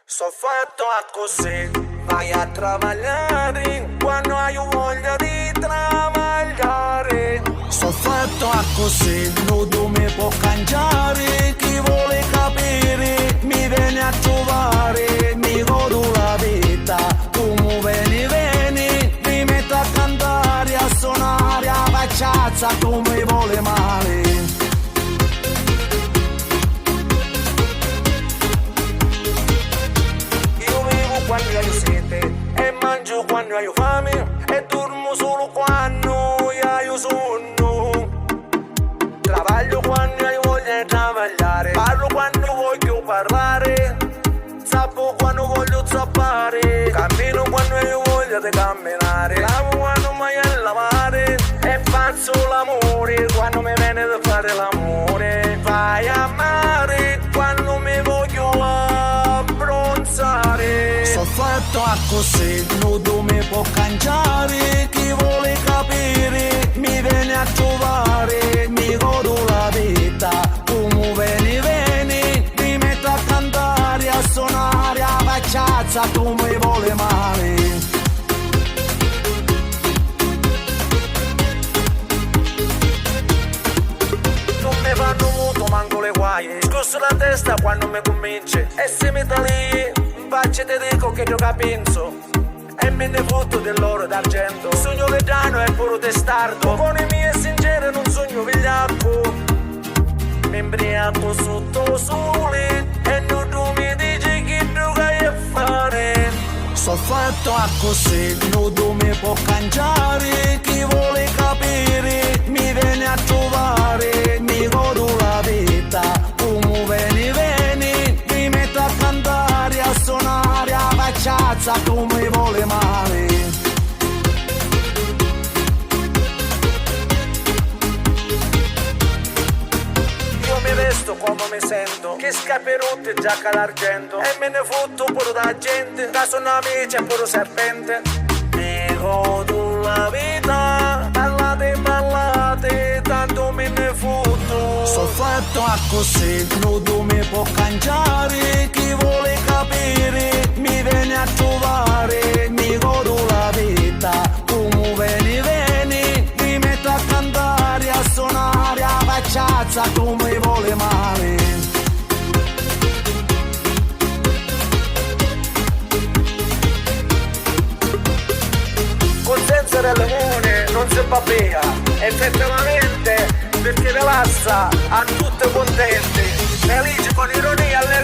So fatto a così, vai a travagliare quando hai voglia di travagliare. So fatto a così, non mi può cangiare. Chi vuole capire mi viene a trovare. Mi godo la vita, come vieni, mi metto a cantare, a suonare, a facciazza come vuole male. Quando hai sete e mangio quando hai fame e dormo solo quando hai sonno. Travaglio quando hai voglia di travagliare, parlo quando voglio parlare, zappo quando voglio zappare, cammino quando hai voglia di camminare, lavo quando mai a lavare e faccio l'amore quando mi viene da fare l'amore. Vai a mare quando mi voglio abbronzare. So fatto a così, non mi può cangiare. Chi vuole capire mi viene a trovare. Mi godo la vita, come vieni, mi metto a cantare, a suonare, a facciazza come vuole male. Non mi fanno muto manco le guaie, scosso la testa quando mi cominci e se mi tagli faccia te dico che io capisco e me ne fotto dell'oro d'argento. Sogno vetrano è puro testardo, con i miei sinceri non sogno vigliacco. Mi imbriaco sotto sole e non tu mi dici che tu hai a fare. So fatto a così, non mi può cangiare. Chi vuole capire mi viene a trovare. Mi godo la vita, come vieni, mi metto a cantare, a suonare, a facciazza come vuole male. Io mi vesto come mi sento, che scaperotte e giacca d'argento, e me ne fotto pure da gente, da sono amici e pure serpente. Mi godo la vita, ballate, tanto me ne fotto. So fatto a così, non mi può cangiare. Chi vuole capire mi viene a trovare. Mi godo la vita, come vieni, mi metto a cantare, a suonare, a facciazza come vuole male. Con senza del limone non si va via, effettivamente perché relassa a tutte contenti, felici con ironia alle